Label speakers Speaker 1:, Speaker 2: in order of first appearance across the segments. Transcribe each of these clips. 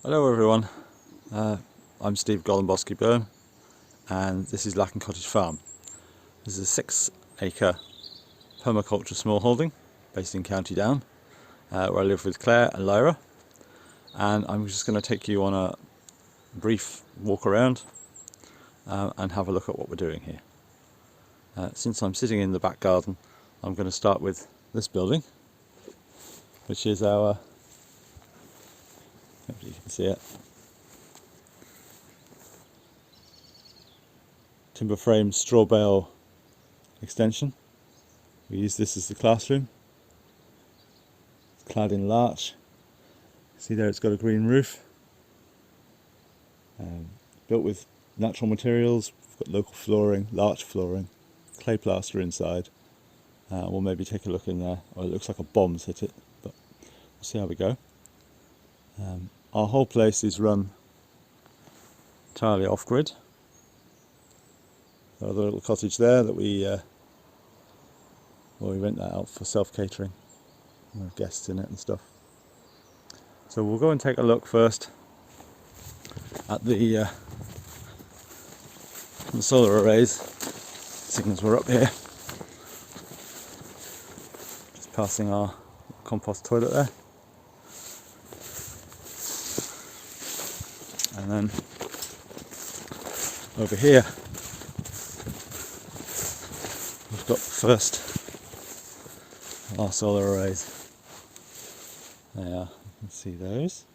Speaker 1: Hello everyone, I'm Steve Goldenbosky-Byrne and this is Lackan Cottage Farm. This is a 6-acre permaculture smallholding based in Co.Down, where I live with Claire and Lyra, and I'm just going to take you on a brief walk around and have a look at what we're doing here. Since I'm sitting in the back garden, I'm going to start with this building, which is our, hopefully you can see it, timber frame straw bale extension. We use this as the classroom. It's clad in larch. See there, it's got a green roof. Built with natural materials. We've got local flooring, larch flooring, clay plaster inside. We'll maybe take a look in there. Oh, it looks like a bomb's hit it, but we'll see how we go. Our whole place is run entirely off-grid. Got a little cottage there that we rent that out for self-catering. We have guests in it and stuff. So we'll go and take a look first at the solar arrays, seeing as we're up here. Just passing our compost toilet there. And then over here we've got the first of our solar arrays. There you are, you can see those.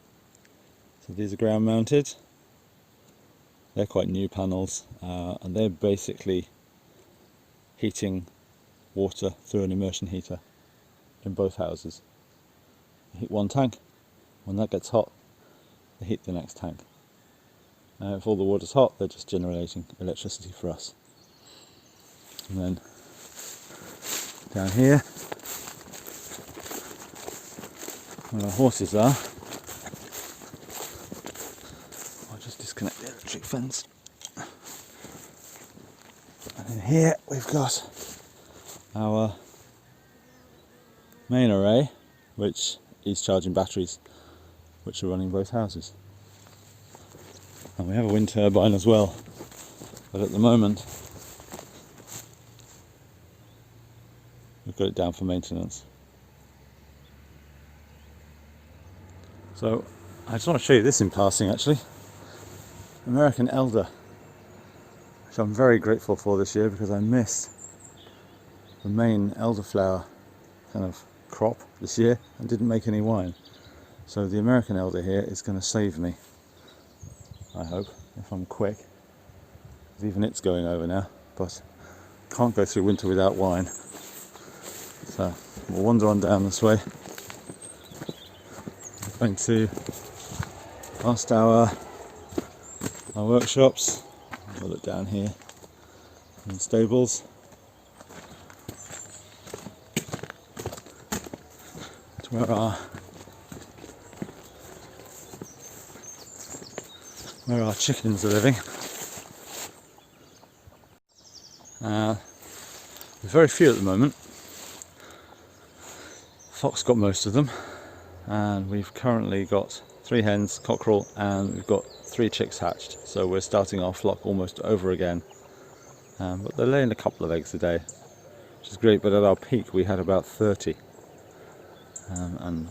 Speaker 1: So these are ground mounted. They're quite new panels, and they're basically heating water through an immersion heater in both houses. You heat one tank, when that gets hot they heat the next tank. If all the water's hot, they're just generating electricity for us. And then down here, where our horses are, I'll just disconnect the electric fence. And in here we've got our main array, which is charging batteries, which are running both houses. And we have a wind turbine as well, but at the moment we've got it down for maintenance. So I just want to show you this in passing actually. American elder, which I'm very grateful for this year because I missed the main elderflower kind of crop this year and didn't make any wine. So the American elder here is going to save me, I hope, if I'm quick. Even it's going over now, but can't go through winter without wine. So we'll wander on down this way. We're going to past our workshops. We'll look down here in the stables. To where our chickens are living. There's very few at the moment. Fox got most of them, and we've currently got 3 hens, cockerel, and we've got 3 chicks hatched. So we're starting our flock almost over again. But they're laying a couple of eggs a day, which is great. But at our peak we had about 30, and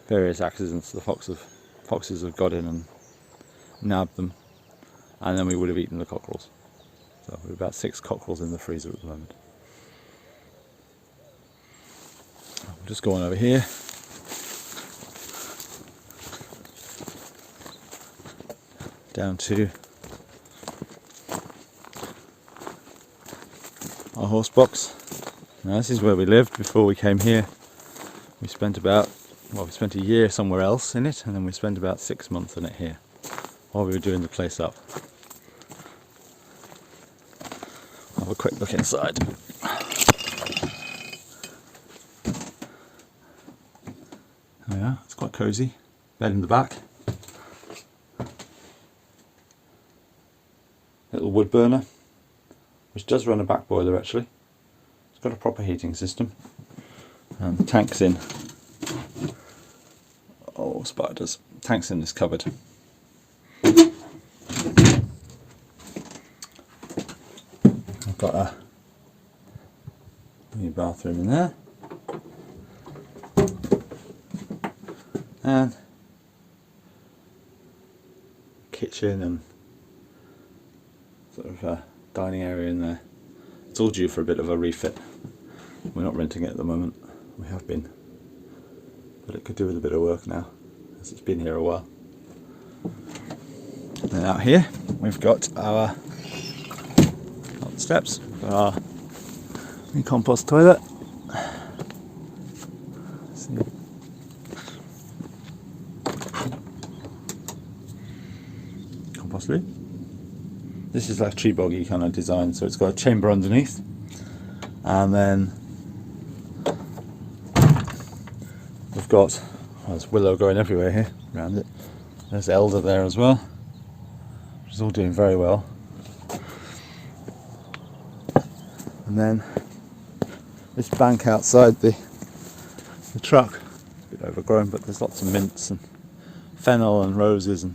Speaker 1: various accidents. The foxes have got in and nabbed them, and then we would have eaten the cockerels. So we've about 6 cockerels in the freezer at the moment. We'll just go on over here. Down to our horse box. Now this is where we lived before we came here. We spent a year somewhere else in it, and then we spent about 6 months in it here while we were doing the place up. Have a quick look inside. There we are, it's quite cosy. Bed in the back. Little wood burner, which does run a back boiler actually. It's got a proper heating system. And the tank's in. Oh, spiders. tanks in this cupboard. I've got a new bathroom in there, and kitchen and sort of a dining area in there. It's all due for a bit of a refit. We're not renting it at the moment. We have been, but it could do with a bit of work now, as it's been here a while. And then out here we've got our steps, we've got our new compost toilet. See. Compost loo. This is like tree boggy kind of design, so it's got a chamber underneath, and then we've got, well, there's willow growing everywhere here around it. There's elder there as well, which is all doing very well. And then this bank outside the truck, a bit overgrown, but there's lots of mints and fennel and roses and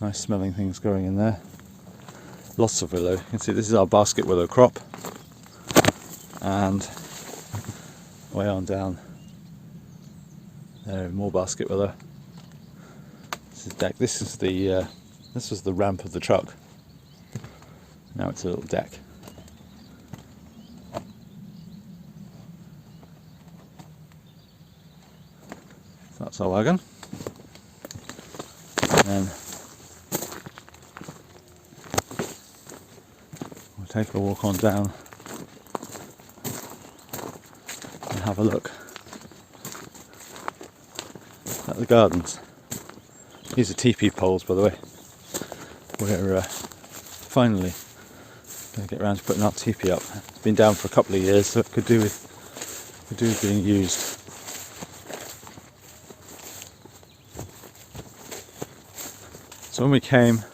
Speaker 1: nice smelling things growing in there. Lots of willow. You can see this is our basket willow crop, and way on down there more basket willow. This is deck. This is the this was the ramp of the truck. Now it's a little deck. So that's our wagon. And then we'll take a walk on down and have a look at the gardens. These are teepee poles, by the way. We're finally going to get around to putting our teepee up. It's been down for a couple of years, so it could do with being used. So when we came,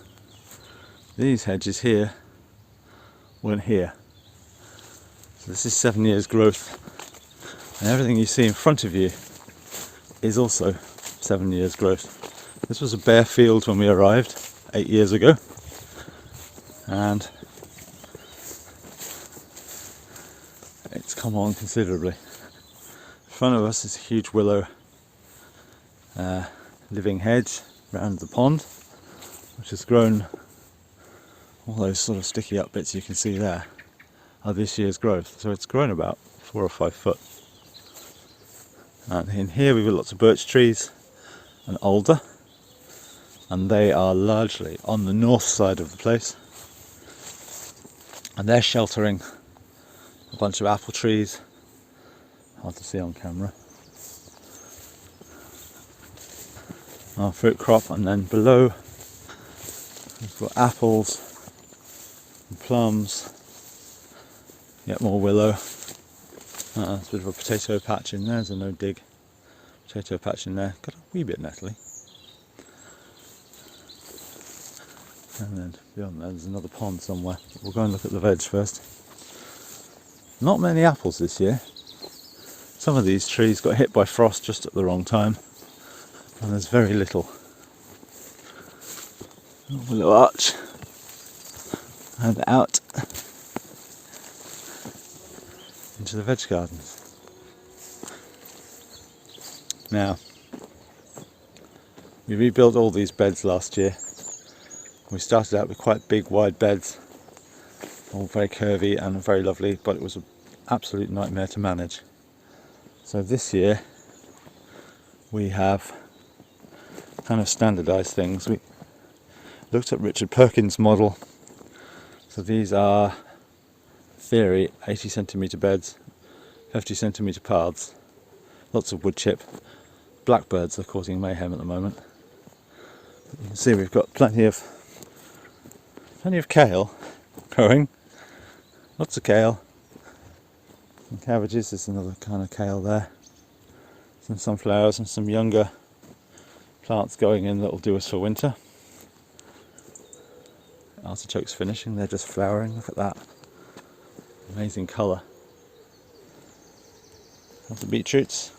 Speaker 1: these hedges here weren't here. So this is 7 years growth, and everything you see in front of you is also 7 years growth. This was a bare field when we arrived 8 years ago, and it's come on considerably. In front of us is a huge willow living hedge around the pond, which has grown. All those sort of sticky up bits you can see there are this year's growth, so it's grown about 4 or 5 foot. And in here we've got lots of birch trees and alder, and they are largely on the north side of the place, and they're sheltering a bunch of apple trees, hard to see on camera, our fruit crop. And then below we've got apples and plums, yet more willow. There's a bit of a potato patch in there, there's a no dig potato patch in there, got a wee bit nettly. And then beyond there there's another pond somewhere. We'll go and look at the veg first. Not many apples this year. Some of these trees got hit by frost just at the wrong time, and there's very little. Willow arch, and out into the veg gardens. Now, we rebuilt all these beds last year. We started out with quite big wide beds, all very curvy and very lovely, but it was an absolute nightmare to manage. So this year we have kind of standardized things. We looked at Richard Perkins' model. So these are, in theory, 80 centimetre beds, 50 centimetre paths, lots of wood chip. Blackbirds are causing mayhem at the moment. But you can see we've got plenty of kale growing, lots of kale, and cabbages. There's another kind of kale there, some sunflowers and some younger plants going in that will do us for winter. Artichokes finishing, they're just flowering, look at that, amazing colour. Lots of beetroots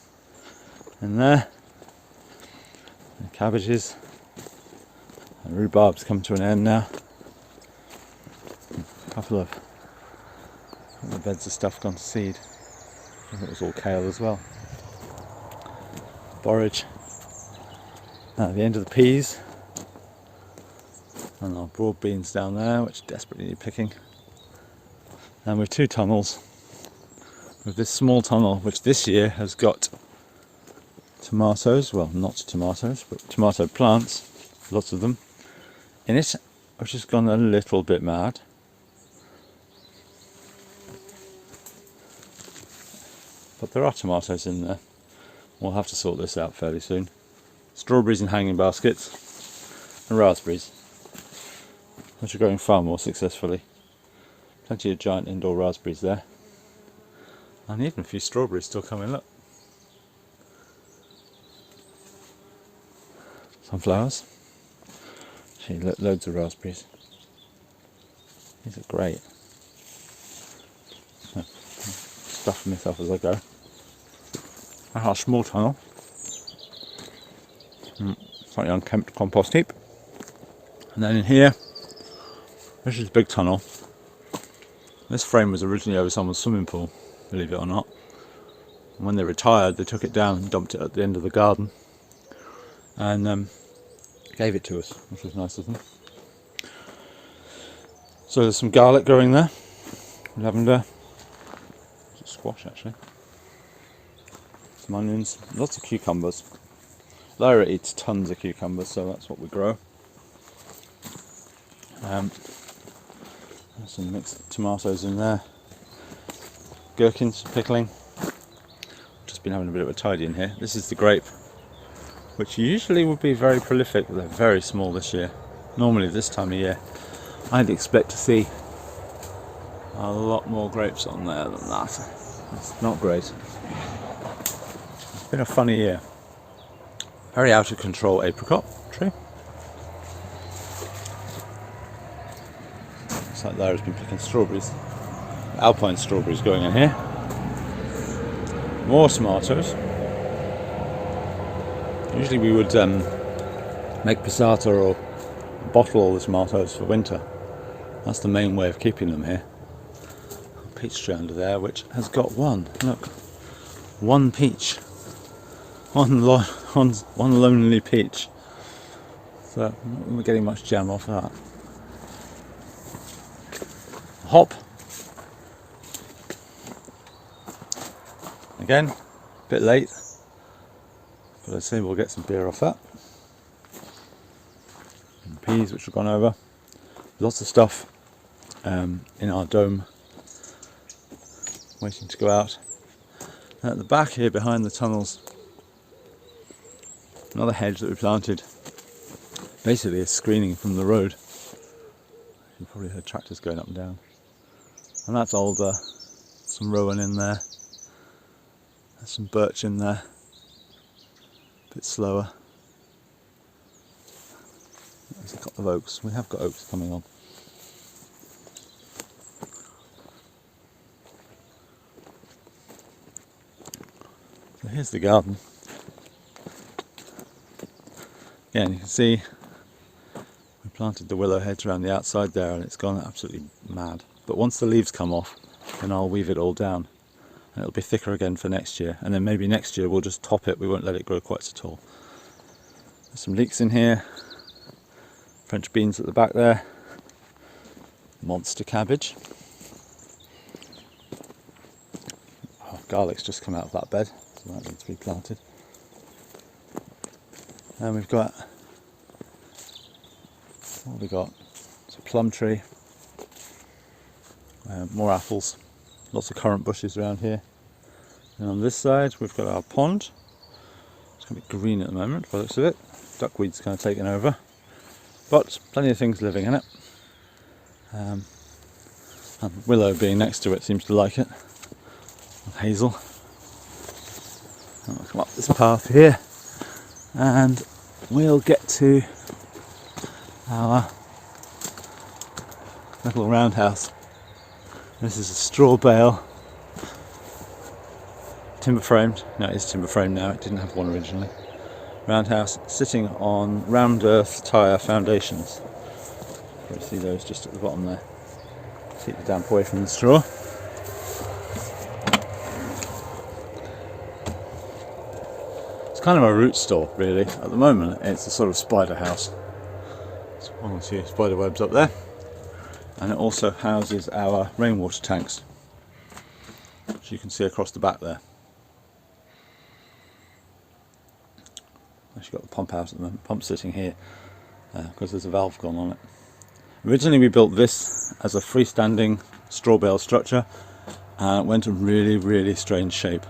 Speaker 1: in there, and cabbages, and rhubarb's come to an end now. A couple of beds of stuff gone to seed. I think it was all kale as well. Borage. Now the end of the peas, and our broad beans down there, which desperately need picking. And with 2 tunnels, with this small tunnel, which this year has got tomatoes, well, not tomatoes, but tomato plants, lots of them in it, which has gone a little bit mad. But there are tomatoes in there. We'll have to sort this out fairly soon. Strawberries in hanging baskets, and raspberries, which are growing far more successfully. Plenty of giant indoor raspberries there, and even a few strawberries still coming. Look, sunflowers. Gee, loads of raspberries. These are great. So, stuff myself as I go. Our small tunnel. Slightly unkempt compost heap. And then in here, this is a big tunnel. This frame was originally over someone's swimming pool, believe it or not. And when they retired, they took it down and dumped it at the end of the garden. And gave it to us, which was nice of them. So there's some garlic growing there. Lavender. It's a squash actually. Some onions. Lots of cucumbers. Lyra eats tons of cucumbers, so that's what we grow. There's some mixed tomatoes in there. Gherkins for pickling. Just been having a bit of a tidy in here. This is the grape, which usually would be very prolific, but they're very small this year. Normally this time of year I'd expect to see a lot more grapes on there than that. It's not great. It's been a funny year. Very out of control apricot tree. Looks like Lyra's been picking strawberries. Alpine strawberries going in here. More tomatoes. Usually we would make passata or bottle all the tomatoes for winter. That's the main way of keeping them here. Peach tree under there, which has got one. Look, one peach. One lonely peach. So we're getting much jam off that. Hop. Again, a bit late, but I say we'll get some beer off that. And peas, which have gone over. Lots of stuff in our dome, waiting to go out. And at the back here, behind the tunnels, another hedge that we planted, basically a screening from the road. You probably heard tractors going up and down. And that's older. Some rowan in there. There's some birch in there. A bit slower. There's a couple of oaks. We have got oaks coming on. So here's the garden. Again, you can see we planted the willow hedge around the outside there and it's gone absolutely mad. But once the leaves come off, then I'll weave it all down. And it'll be thicker again for next year. And then maybe next year we'll just top it, we won't let it grow quite so tall. There's some leeks in here. French beans at the back there. Monster cabbage. Oh, garlic's just come out of that bed, so that needs to be planted. And we've got, what have we got? It's a plum tree. More apples. Lots of currant bushes around here. And on this side we've got our pond. It's going to be green at the moment by the looks of it. Duckweed's kind of taken over. But plenty of things living in it. And willow being next to it seems to like it. Hazel. And we'll come up this path here. And we'll get to our little roundhouse. This is a straw bale, timber framed. No, it is timber framed now, it didn't have one originally. roundhouse sitting on round earth tyre foundations. You see those just at the bottom there. Keep the damp away from the straw. It's kind of a root store really. At the moment it's a sort of spider house. There's one or two spider webs up there. And it also houses our rainwater tanks, which you can see across the back there. Actually got the pump out at the moment, pump sitting here because there's a valve gone on it. Originally we built this as a freestanding straw bale structure and it went a really strange shape.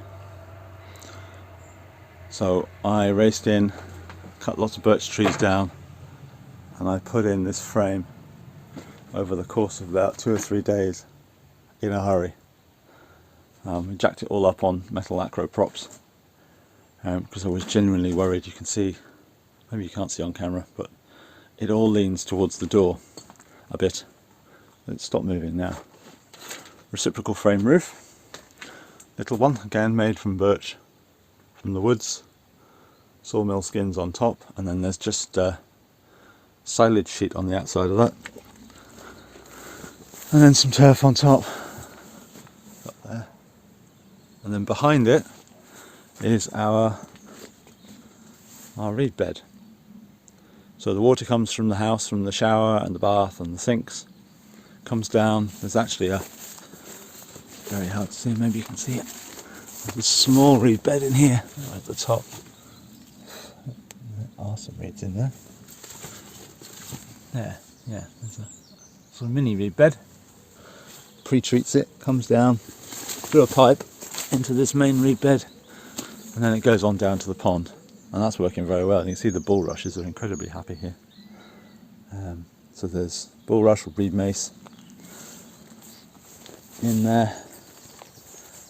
Speaker 1: So I raced in, cut lots of birch trees down, and I put in this frame over the course of about 2 or 3 days in a hurry. We jacked it all up on metal acro props because I was genuinely worried. You can see, maybe you can't see on camera, but it all leans towards the door a bit. It's stopped moving now. Reciprocal frame roof, little one, again made from birch from the woods, sawmill skins on top, and then there's just silage sheet on the outside of that, and then some turf on top up there, and then behind it is our reed bed. So the water comes from the house, from the shower and the bath and the sinks, comes down. There's actually a, very hard to see, maybe you can see it, there's a small reed bed in here right at the top. There are some reeds in there. There, yeah, there's a sort of mini reed bed. Pre-treats it, comes down through a pipe into this main reed bed, and then it goes on down to the pond. And that's working very well. You can see the bulrushes are incredibly happy here. So there's bulrush or reed mace in there.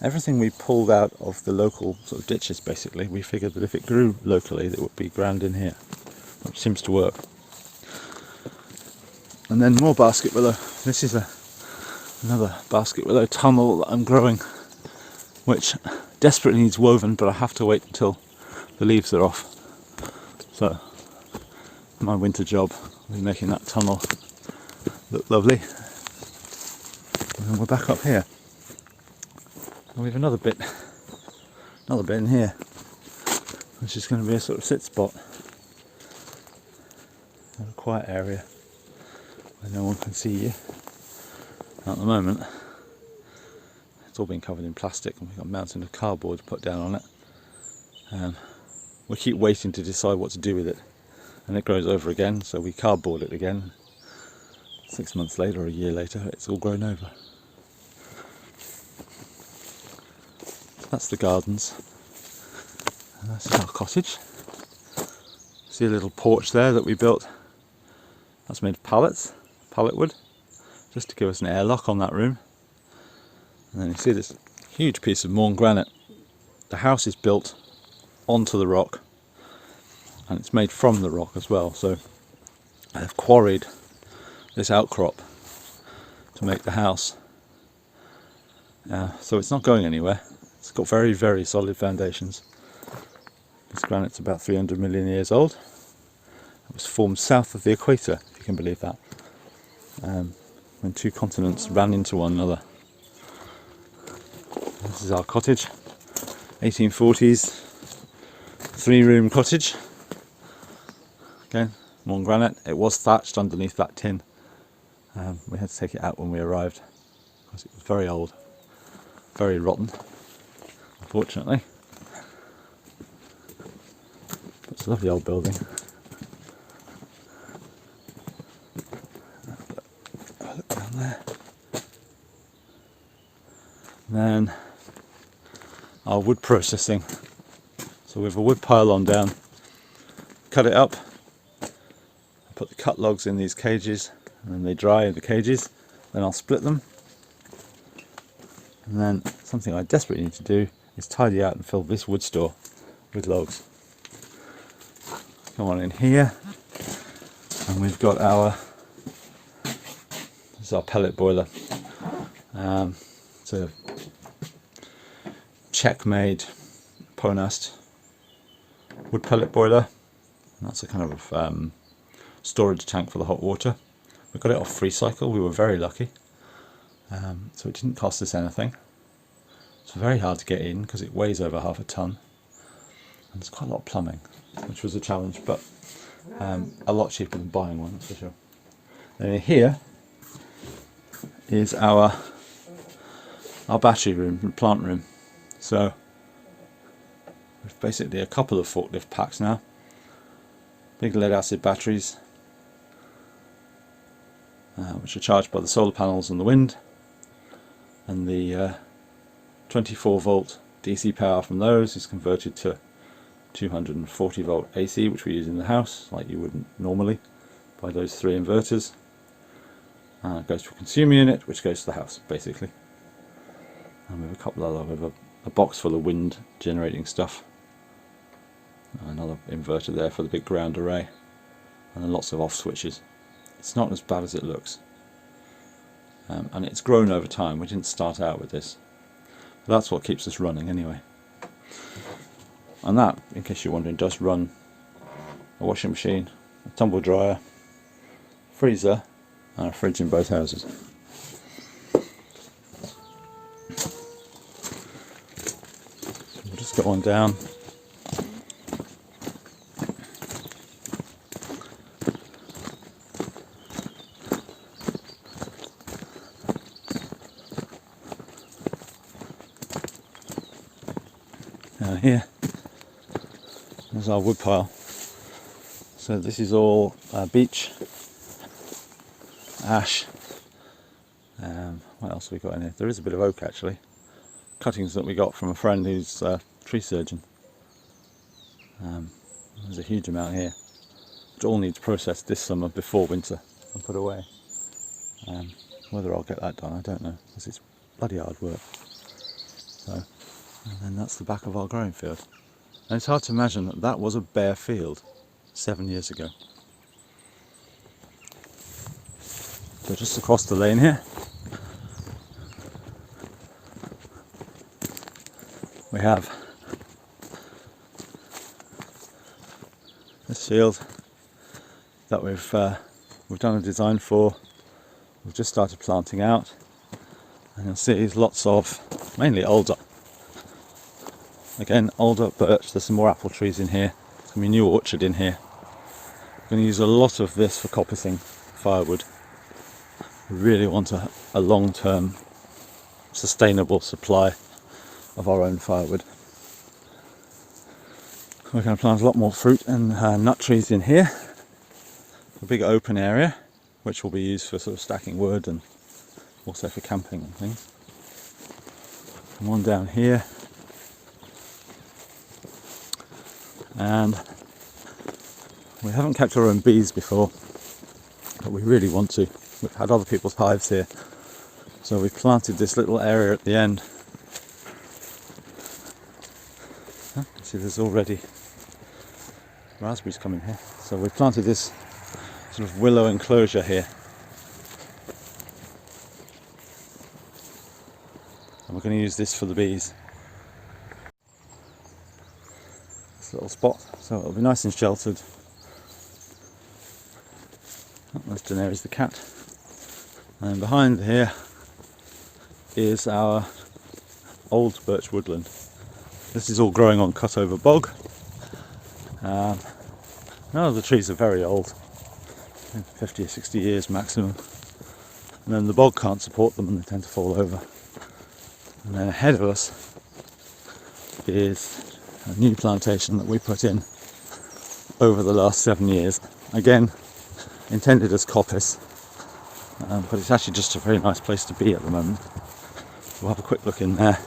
Speaker 1: Everything we pulled out of the local sort of ditches basically, we figured that if it grew locally it would be ground in here, which seems to work. And then more basket willow. This is another basket willow tunnel that I'm growing, which desperately needs woven, but I have to wait until the leaves are off. So my winter job will be making that tunnel look lovely. And then we're back up here. And we have another bit in here, which is going to be a sort of sit spot, a quiet area where no one can see you. At the moment it's all been covered in plastic and we've got a mountain of cardboard put down on it. We keep waiting to decide what to do with it, and it grows over again, so we cardboard it again. 6 months later or a year later it's all grown over. That's the gardens, and that's our cottage. See a little porch there that we built, that's made of pallets, pallet wood, just to give us an airlock on that room. And then you see this huge piece of Mourne granite. The house is built onto the rock, and it's made from the rock as well, so I've quarried this outcrop to make the house. So it's not going anywhere. It's got very solid foundations. This granite's about 300 million years old. It was formed south of the equator, if you can believe that, when 2 continents ran into one another. This is our cottage, 1840s 3-room cottage. Again, Mourne granite. It was thatched underneath that tin. We had to take it out when we arrived because it was very old, very rotten, unfortunately. But it's a lovely old building. Look down there. And then our wood processing. So we have a wood pile on down, cut it up, put the cut logs in these cages, and then they dry in the cages. Then I'll split them, and then something I desperately need to do is tidy out and fill this wood store with logs. Come on in here, and we've got this is our pellet boiler. It's a Czech made Ponast wood pellet boiler. And that's a kind of storage tank for the hot water. We got it off Free Cycle, we were very lucky. So it didn't cost us anything. It's very hard to get in because it weighs over half a ton. And there's quite a lot of plumbing, which was a challenge, but a lot cheaper than buying one, that's for sure. And here is our battery room, plant room. So we've basically a couple of forklift packs now. Big lead acid batteries, which are charged by the solar panels and the wind, and the 24 volt DC power from those is converted to 240 volt AC, which we use in the house like you wouldn't normally, by those 3 inverters. It goes to a consumer unit, which goes to the house basically. And we have a couple of other, a box full of wind generating stuff, another inverter there for the big ground array, and then lots of off switches. It's not as bad as it looks, and it's grown over time. We didn't start out with this, but that's what keeps us running anyway. And that, in case you're wondering, does run a washing machine, a tumble dryer, freezer, and a fridge in both houses. We'll just go on down. Down here, there's our wood pile. So this is all beech, ash. What else have we got in here? There is a bit of oak actually. Cuttings that we got from a friend who's a tree surgeon. There's a huge amount here, which all needs processed this summer before winter and put away. Whether I'll get that done, I don't know, because it's bloody hard work. So, and then that's the back of our growing field. And it's hard to imagine that that was a bare field 7 years ago. So just across the lane here, we have this field that we've done a design for. We've just started planting out, and you'll see there's lots of mainly alder. Again, alder, birch. There's some more apple trees in here. There's going to be a new orchard in here. We're going to use a lot of this for coppicing firewood. We really want a long-term sustainable supply of our own firewood. We're going to plant a lot more fruit and nut trees in here. A big open area which will be used for sort of stacking wood and also for camping and things. Come on down here, and we haven't kept our own bees before, but we really want to. We've had other people's hives here, so we've planted this little area at the end. See, there's already raspberries coming here. So we've planted this sort of willow enclosure here, and we're going to use this for the bees. This little spot, so it'll be nice and sheltered. Oh, there's Daenerys the cat, and behind here is our old birch woodland. This is all growing on cut over bog. None of the trees are very old, 50 or 60 years maximum, and then the bog can't support them and they tend to fall over. And then ahead of us is a new plantation that we put in over the last 7 years. Again, intended as coppice, but it's actually just a very nice place to be at the moment. We'll have a quick look in there.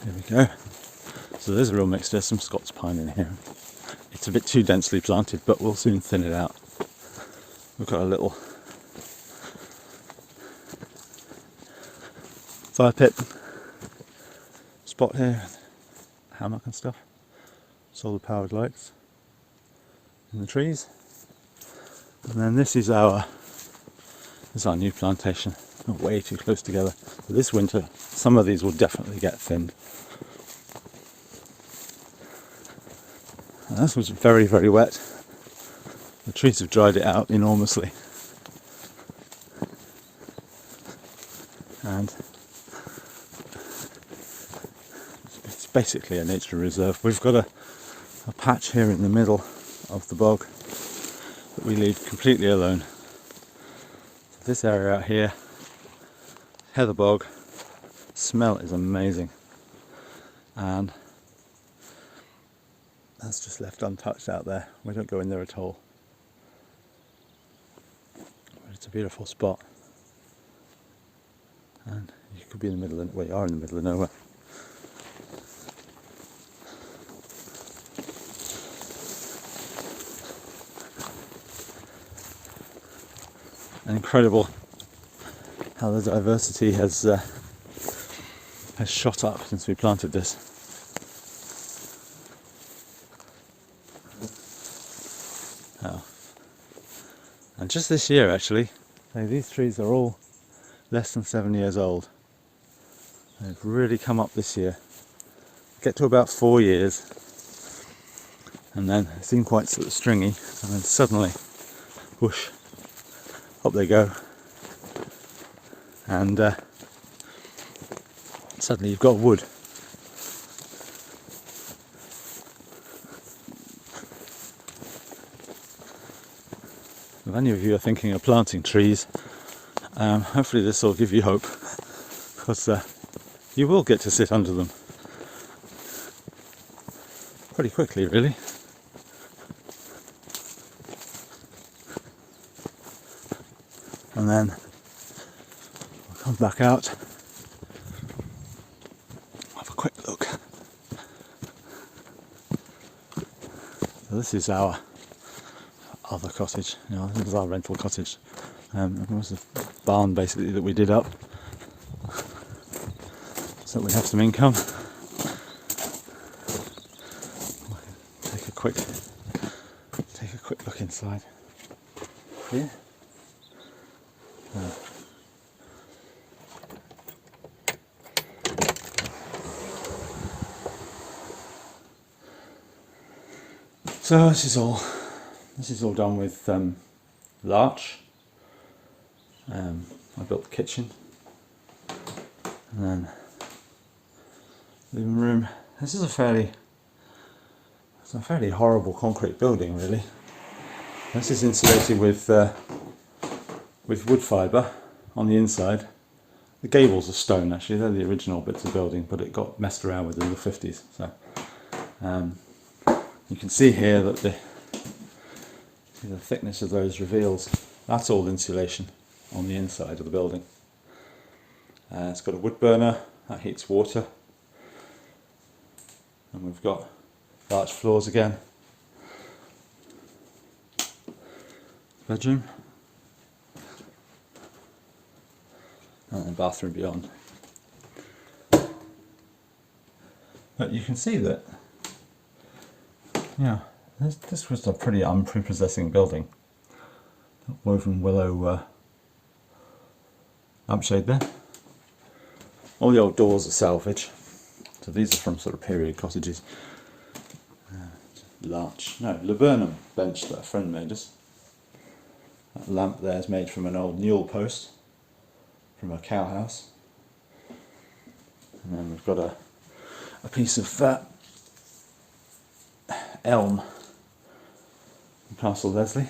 Speaker 1: Here we go. So there's a real mix. There's some Scots pine in here. It's a bit too densely planted, but we'll soon thin it out. We've got a little fire pit spot here, hammock and stuff, solar powered lights in the trees. And then this is our This is our new plantation. Way too close together. But this winter, some of these will definitely get thinned. And this was very, very wet. The trees have dried it out enormously. And it's basically a nature reserve. We've got a patch here in the middle of the bog that we leave completely alone. This area out here, heather bog, smell is amazing, and that's just left untouched out there. We don't go in there at all. But it's a beautiful spot, and you could be in the middle of, well, you are in the middle of nowhere. And incredible how the diversity has shot up since we planted this. Oh. And just this year, actually, these trees are all less than 7 years old. They've really come up this year. Get to about 4 years, and then they seem quite sort of stringy, and then suddenly, whoosh, up they go, and suddenly you've got wood. If any of you are thinking of planting trees, hopefully this will give you hope, because you will get to sit under them pretty quickly, really. And then we'll come back out, have a quick look. So this is our other cottage. This is our rental cottage. It was a barn basically that we did up, so we have some income. Take a quick look inside here. So this is all done with larch. I built the kitchen, and then living room. This is a fairly horrible concrete building, really. This is insulated with wood fibre on the inside. The gables are stone, actually. They're the original bits of building, but it got messed around with in the 50s. So you can see here that the thickness of those reveals. That's all insulation on the inside of the building. It's got a wood burner that heats water, and we've got larch floors again. Bedroom, and then bathroom beyond. But you can see that, this was a pretty unprepossessing building. Woven willow lampshade there. All the old doors are salvage. So these are from sort of period cottages. Laburnum bench that a friend made us. That lamp there is made from an old newel post from a cow house. And then we've got a piece of elm from Castle Leslie.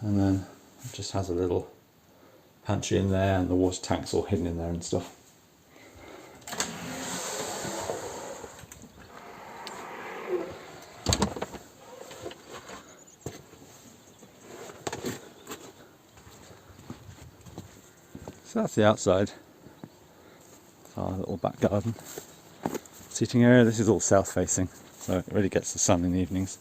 Speaker 1: And then it just has a little pantry in there, and the water tank's all hidden in there and stuff. So that's the outside. It's our little back garden. Seating area, this is all south facing, so it really gets the sun in the evenings.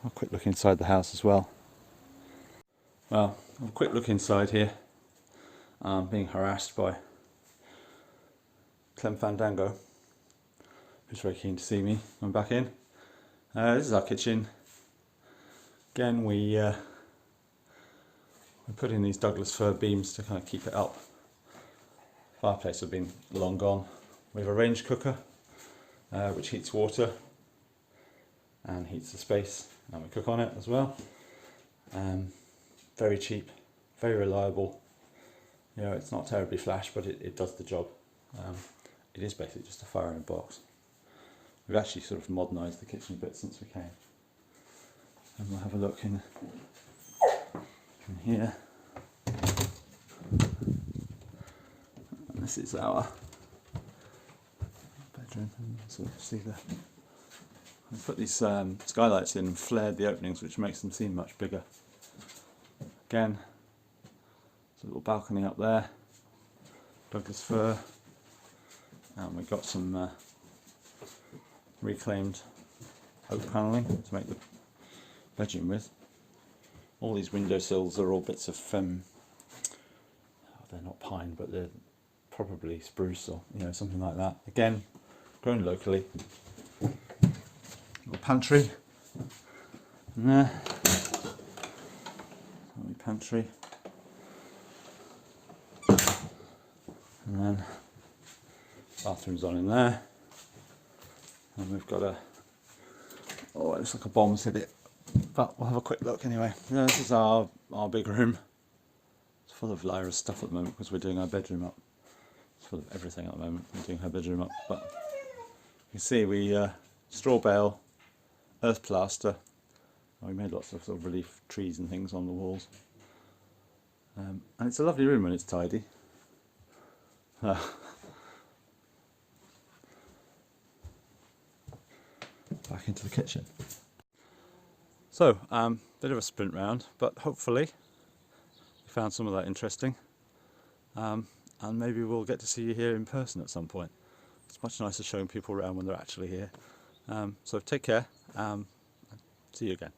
Speaker 1: A quick look inside the house as well. Well, a quick look inside here. I'm being harassed by Clem Fandango, who's very keen to see me. I'm back in. This is our kitchen. Again, we We put in these Douglas fir beams to kind of keep it up. Fireplace have been long gone. We have a range cooker which heats water and heats the space, and we cook on it as well. Very cheap, very reliable. You know, it's not terribly flash, but it does the job. It is basically just a fire in a box. We've actually sort of modernised the kitchen a bit since we came. And we'll have a look in here. And this is our bedroom. And sort of see the. We've put these skylights in and flared the openings, which makes them seem much bigger. Again, there's a little balcony up there, Douglas fir, and we've got some reclaimed oak panelling to make the bedroom with. All these windowsills are all bits of, they're not pine, but they're probably spruce or something like that. Again, grown locally. Little pantry in there. Lovely pantry. And then bathroom's on in there. And we've got it looks like a bomb's hit it. But we'll have a quick look anyway. Yeah, this is our big room. It's full of Lyra's stuff at the moment because we're doing our bedroom up. It's full of everything at the moment. We're doing her bedroom up. But you can see we straw bale, earth plaster. We made lots of sort of relief trees and things on the walls. And it's a lovely room when it's tidy. Back into the kitchen. So, bit of a sprint round, but hopefully you found some of that interesting. And maybe we'll get to see you here in person at some point. It's much nicer showing people around when they're actually here. So take care. See you again.